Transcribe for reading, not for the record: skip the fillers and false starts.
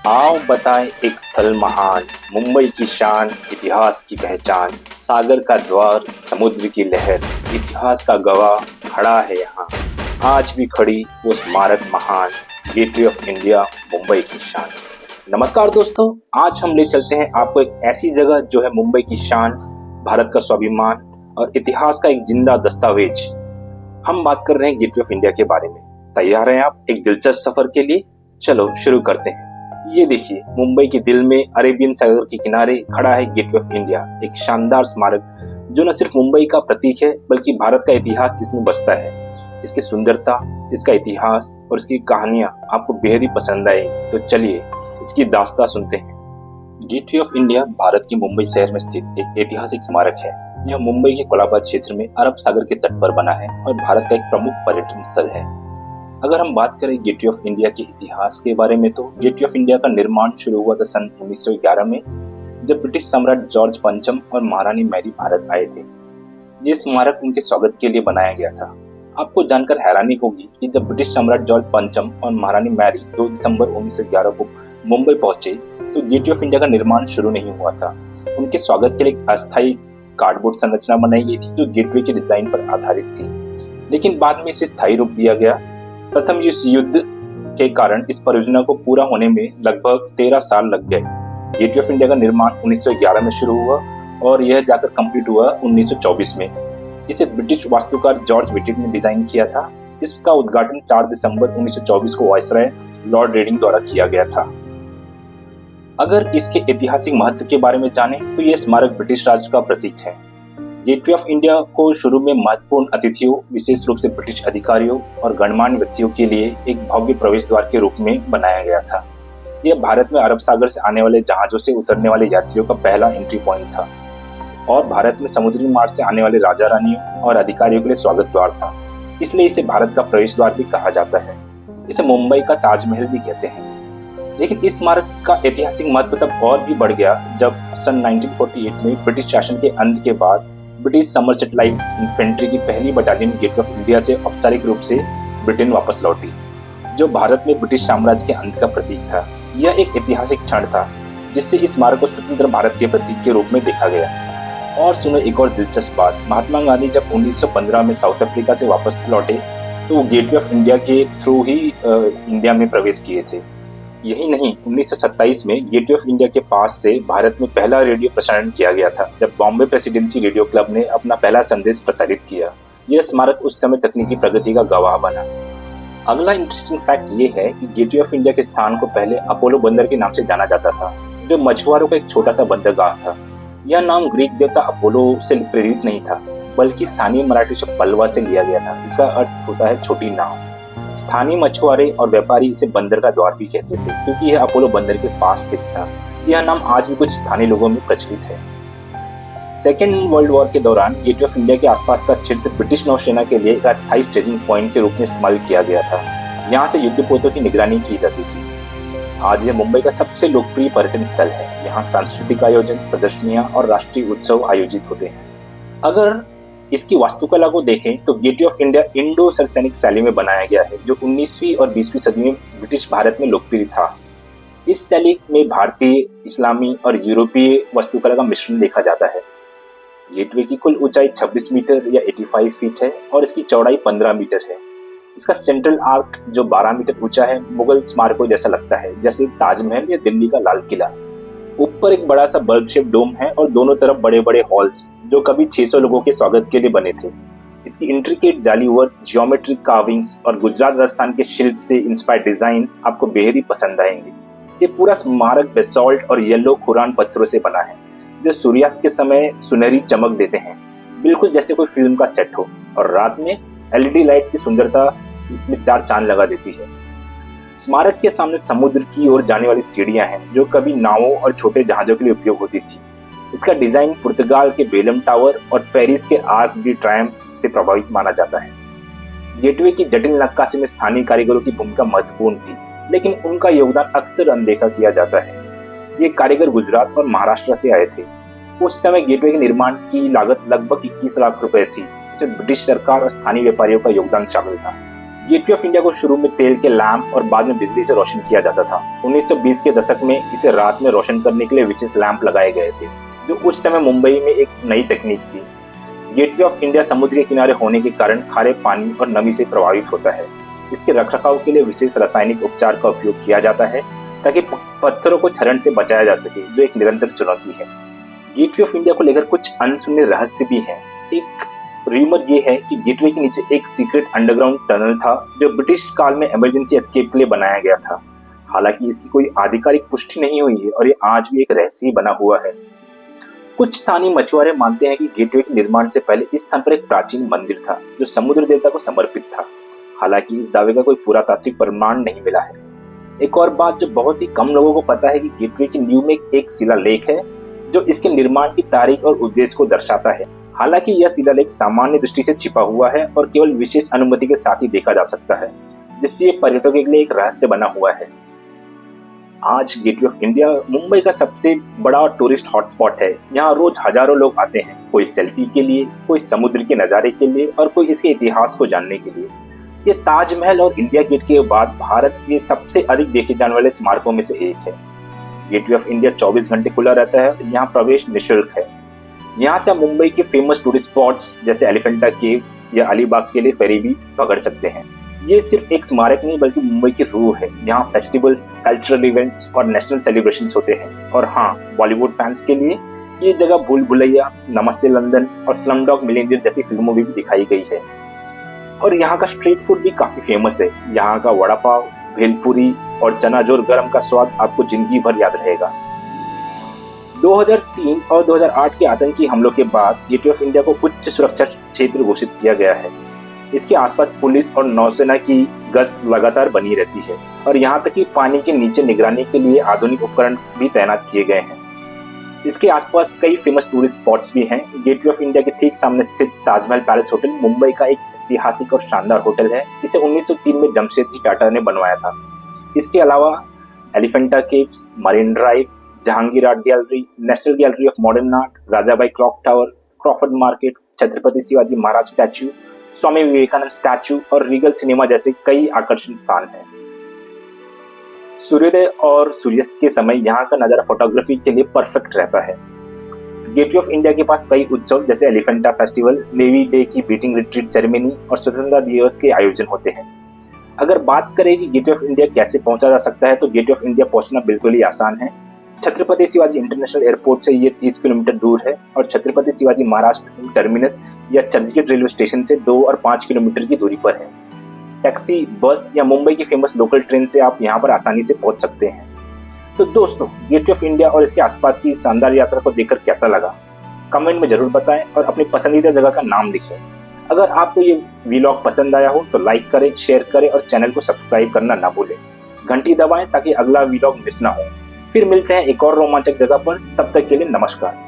आओ बताएं एक स्थल महान, मुंबई की शान, इतिहास की पहचान, सागर का द्वार, समुद्र की लहर, इतिहास का गवाह खड़ा है यहाँ। आज भी खड़ी वो स्मारक महान, गेटवे ऑफ इंडिया, मुंबई की शान। नमस्कार दोस्तों, आज हम ले चलते हैं आपको एक ऐसी जगह जो है मुंबई की शान, भारत का स्वाभिमान और इतिहास का एक जिंदा दस्तावेज। हम बात कर रहे हैं गेटवे ऑफ इंडिया के बारे में। तैयार हैं आप एक दिलचस्प सफर के लिए? चलो शुरू करते हैं। ये देखिए, मुंबई के दिल में अरेबियन सागर के किनारे खड़ा है गेटवे ऑफ इंडिया, एक शानदार स्मारक जो न सिर्फ मुंबई का प्रतीक है बल्कि भारत का इतिहास इसमें बसता है। इसकी सुंदरता, इसका इतिहास और इसकी कहानियां आपको बेहद ही पसंद आएगी। तो चलिए इसकी दास्तां सुनते हैं। गेटवे ऑफ इंडिया भारत के मुंबई शहर में स्थित एक ऐतिहासिक स्मारक है। यह मुंबई के कोलाबा क्षेत्र में अरब सागर के तट पर बना है और भारत का एक प्रमुख पर्यटन स्थल है। अगर हम बात करें गेटवे ऑफ इंडिया के इतिहास के बारे में, तो गेटवे ऑफ इंडिया का निर्माण शुरू हुआ था सन 1911 में, जब ब्रिटिश सम्राट जॉर्ज पंचम और महारानी मैरी भारत आए थे। ये स्मारक उनके स्वागत के लिए बनाया गया था। आपको जानकर हैरानी होगी कि जब ब्रिटिश सम्राट जॉर्ज पंचम और महारानी मैरी 2 दिसंबर 1911 को मुंबई पहुंचे तो गेटवे ऑफ इंडिया का निर्माण शुरू नहीं हुआ था। उनके स्वागत के लिए एक अस्थायी कार्डबोर्ड संरचना बनाई गई थी जो गेटवे के डिजाइन पर आधारित थी, लेकिन बाद में इसे स्थायी रूप दिया गया। प्रथम विश्व युद्ध के कारण इस परियोजना को पूरा होने में लगभग 13 साल लग गए। गेटवे ऑफ इंडिया का निर्माण 1911 में शुरू हुआ और यह जाकर कंप्लीट हुआ 1924 में। इसे ब्रिटिश वास्तुकार जॉर्ज विटिट ने डिजाइन किया था। इसका उद्घाटन 4 दिसंबर 1924 को वायसराय लॉर्ड रेडिंग द्वारा किया गया था। अगर इसके ऐतिहासिक महत्व के बारे में जानें तो यह स्मारक ब्रिटिश राज का प्रतीक है। गेटवे ऑफ इंडिया को शुरू में महत्वपूर्ण अतिथियों, विशेष रूप से ब्रिटिश अधिकारियों और गणमान्य व्यक्तियों के लिए एक भव्य प्रवेश द्वार के रूप में बनाया गया था। यह भारत में अरब सागर से आने वाले जहाजों से उतरने वाले यात्रियों का पहला एंट्री पॉइंट था और भारत में समुद्री मार्ग से आने वाले राजा रानियों और अधिकारियों के लिए स्वागत द्वार था। इसलिए इसे भारत का प्रवेश द्वार भी कहा जाता है। इसे मुंबई का ताजमहल भी कहते हैं। लेकिन इस स्मारक का ऐतिहासिक महत्व तब और भी बढ़ गया जब सन 1948 में ब्रिटिश शासन के अंत के बाद ब्रिटिश समरसेट लाइट इन्फेंट्री की पहली बटालियन गेटवे ऑफ इंडिया से औपचारिक रूप से ब्रिटेन वापस लौटी, जो भारत में ब्रिटिश साम्राज्य के अंत का प्रतीक था। यह एक ऐतिहासिक क्षण था जिससे इस स्मारक को स्वतंत्र भारत के प्रतीक के रूप में देखा गया। और सुनो एक और दिलचस्प बात, महात्मा गांधी जब 1915 में साउथ अफ्रीका से वापस लौटे तो वो गेटवे ऑफ इंडिया के थ्रू ही इंडिया में प्रवेश किए थे। यही नहीं, 1927 में गेटवे ऑफ इंडिया के पास से भारत में पहला रेडियो प्रसारण किया गया था जब बॉम्बे प्रेसिडेंसी रेडियो क्लब ने अपना पहला संदेश प्रसारित किया। यह स्मारक उस समय तकनीकी प्रगति का गवाह बना। अगला इंटरेस्टिंग फैक्ट ये है कि गेटवे ऑफ इंडिया के स्थान को पहले अपोलो बंदर के नाम से जाना जाता था, जो मछुआरों का एक छोटा सा बंदरगाह था। यह नाम ग्रीक देवता अपोलो से प्रेरित नहीं था, बल्कि स्थानीय मराठी शब्द पलवा से लिया गया था, जिसका अर्थ होता है छोटी नाव। स्थानीय मछुआरे और व्यापारी इसे बंदर का द्वार भी कहते थे क्योंकि यह अपोलो बंदर के पास स्थित था। यह नाम आज भी कुछ स्थानीय लोगों में प्रचलित है। सेकेंड वर्ल्ड वॉर के दौरान गेटवे ऑफ इंडिया के आसपास का क्षेत्र ब्रिटिश नौसेना के लिए एक अस्थायी स्टेजिंग पॉइंट के रूप में इस्तेमाल किया गया था। यहाँ से युद्धपोतों की निगरानी की जाती थी। आज यह मुंबई का सबसे लोकप्रिय पर्यटन स्थल है। यहाँ सांस्कृतिक आयोजन, प्रदर्शनियां और राष्ट्रीय उत्सव आयोजित होते हैं। अगर इसकी वास्तुकला को देखें तो गेटवे ऑफ इंडिया इंडो सरसैनिक शैली में बनाया गया है, जो 19वीं और 20वीं सदी में ब्रिटिश भारत में लोकप्रिय था। इस शैली में भारतीय, इस्लामी और यूरोपीय वास्तुकला का मिश्रण देखा जाता है। गेटवे की कुल ऊंचाई 26 मीटर या 85 फीट है और इसकी चौड़ाई 15 मीटर है। इसका सेंट्रल आर्क जो 12 मीटर ऊंचा है, मुगल स्मारकों जैसा लगता है, जैसे ताजमहल या दिल्ली का लाल किला। ऊपर एक बड़ा सा बल्ब शेप डोम है और दोनों तरफ बड़े बड़े हॉल्स जो कभी 600 लोगों के स्वागत के लिए बने थे। इसकी इंट्रिकेट जाली वर्क, जियोमेट्रिक कार्विंग्स और गुजरात राजस्थान के शिल्प से इंस्पायर्ड डिजाइन्स आपको बेहद ही पसंद आएंगे। ये पूरा स्मारक बेसॉल्ट और येलो खुरान पत्थरों से बना है जो सूर्यास्त के समय सुनहरी चमक देते हैं, बिल्कुल जैसे कोई फिल्म का सेट हो। और रात में एलईडी लाइट्स की सुंदरता इसमें 4 चांद लगा देती है। स्मारक के सामने समुद्र की ओर जाने वाली सीढ़ियां हैं जो कभी नावों और छोटे जहाजों के लिए उपयोग होती थी। इसका डिजाइन पुर्तगाल के बेलम टावर और पेरिस के आर्क डी ट्रायम्फ से प्रभावित माना जाता है। गेटवे की जटिल नक्काशी में स्थानीय कारीगरों की भूमिका महत्वपूर्ण थी, लेकिन उनका योगदान अक्सर अनदेखा किया जाता है। ये कारीगर गुजरात और महाराष्ट्र से आए थे। उस समय गेटवे के निर्माण की लागत लगभग 21 लाख रुपए थी। इसमें ब्रिटिश सरकार और स्थानीय व्यापारियों का योगदान शामिल था। गेटवे ऑफ इंडिया को शुरू में तेल के लैंप और बाद में बिजली से रोशन किया जाता था। 1920 के दशक में इसे रात में रोशन करने के लिए विशेष लैंप लगाए गए थे, जो उस समय मुंबई में एक नई तकनीक थी। गेटवे ऑफ इंडिया समुद्र के किनारे होने के कारण खारे पानी और नमी से प्रभावित होता है। इसके रखरखाव के लिए विशेष रासायनिक उपचार का उपयोग किया जाता है ताकि पत्थरों को क्षरण से बचाया जा सके, जो एक निरंतर चुनौती है। गेटवे ऑफ इंडिया को लेकर कुछ अनसुने रहस्य भी हैं। एक र्यूमर ये है कि गेटवे के नीचे एक सीक्रेट अंडरग्राउंड टनल था, जो ब्रिटिश काल में इमरजेंसी एस्केप के लिए बनाया गया था। हालांकि इसकी कोई आधिकारिक पुष्टि नहीं हुई है और ये आज भी एक रहस्य ही बना हुआ है। कुछ स्थानीय मछुआरे मानते हैं कि गेटवे के निर्माण से पहले इस स्थान पर एक प्राचीन मंदिर था, जो समुद्र देवता को समर्पित था। हालांकि इस दावे का कोई पुरातात्विक प्रमाण नहीं मिला है। एक और बात जो बहुत ही कम लोगों को पता है कि गेटवे की नींव में एक शिलालेख है, जो इसके निर्माण की तारीख और उद्देश्य को दर्शाता है। हालांकि यह शिलालेख सामान्य दृष्टि से छिपा हुआ है और केवल विशेष अनुमति के साथ ही देखा जा सकता है, जिससे ये पर्यटकों के लिए एक रहस्य बना हुआ है। आज गेटवे ऑफ इंडिया मुंबई का सबसे बड़ा टूरिस्ट हॉटस्पॉट है। यहाँ रोज हजारों लोग आते हैं, कोई सेल्फी के लिए, कोई समुद्र के नज़ारे के लिए और कोई इसके इतिहास को जानने के लिए। ये ताजमहल और इंडिया गेट के बाद भारत के सबसे अधिक देखे जाने वाले स्मारकों में से एक है। गेटवे ऑफ इंडिया 24 घंटे खुला रहता है। यहाँ प्रवेश निःशुल्क है। यहाँ से आप मुंबई के फेमस टूरिस्ट स्पॉट्स जैसे एलिफेंटा केव्स या अलीबाग के लिए फेरी भी पकड़ सकते हैं। ये सिर्फ एक स्मारक नहीं बल्कि मुंबई की रूह है। यहाँ फेस्टिवल्स, कल्चरल इवेंट्स और नेशनल सेलिब्रेशंस होते हैं। और हाँ, बॉलीवुड फैंस के लिए ये जगह भूल भुलैया, नमस्ते लंदन और स्लमडॉग मिलियनेयर जैसी फिल्मों में भी दिखाई गई है। और यहाँ का स्ट्रीट फूड भी काफी फेमस है। यहाँ का वड़ा पाव, भेलपुरी और चना जोर गरम का स्वाद आपको जिंदगी भर याद रहेगा। 2003 और 2008 के आतंकी हमलों के बाद गेटवे ऑफ इंडिया को उच्च सुरक्षा क्षेत्र घोषित किया गया है। इसके आसपास पुलिस और नौसेना की गश्त लगातार बनी रहती है और यहाँ तक कि पानी के नीचे निगरानी के लिए आधुनिक उपकरण भी तैनात किए गए हैं। इसके आसपास कई फेमस टूरिस्ट स्पॉट्स भी हैं। गेटवे ऑफ इंडिया के ठीक सामने स्थित ताजमहल पैलेस होटल मुंबई का एक ऐतिहासिक और शानदार होटल है। इसे 1903 में जमशेदजी टाटा ने बनवाया था। इसके अलावा Elephanta caves, Marine Drive, Jahangir art gallery, National Gallery of Modern Art, Rajabai clock tower, Crawford Market, Chhatrapati Shivaji Maharaj statue, Swami Vivekananda statue और रीगल सिनेमा जैसे कई आकर्षण स्थान हैं। सूर्योदय और सूर्यास्त के समय यहाँ का नज़ारा फोटोग्राफी के लिए परफेक्ट रहता है। गेटवे ऑफ इंडिया के पास कई उत्सव जैसे एलिफेंटा फेस्टिवल, नेवी डे की बीटिंग रिट्रीट सेरेमनी और स्वतंत्रता दिवस के आयोजन होते हैं। अगर बात करें कि गेटवे ऑफ इंडिया कैसे पहुंचा जा सकता है, तो गेटवे ऑफ इंडिया पहुंचना बिल्कुल ही आसान है। छत्रपति शिवाजी इंटरनेशनल एयरपोर्ट से ये 30 किलोमीटर दूर है और छत्रपति शिवाजी महाराज टर्मिनस या चर्चगेट रेलवे स्टेशन से 2 और 5 किलोमीटर की दूरी पर है। टैक्सी, बस या मुंबई की फेमस लोकल ट्रेन से आप यहाँ पर आसानी से पहुंच सकते हैं। तो दोस्तों, गेटवे ऑफ इंडिया और इसके आसपास की शानदार यात्रा को देखकर कैसा लगा, कमेंट में जरूर बताएं और अपनी पसंदीदा जगह का नाम लिखें। अगर आपको ये वीलॉग पसंद आया हो तो लाइक करें, शेयर करें और चैनल को सब्सक्राइब करना ना भूलें। घंटी दबाएं ताकि अगला वीलॉग मिस ना हो। फिर मिलते हैं एक और रोमांचक जगह पर। तब तक के लिए नमस्कार।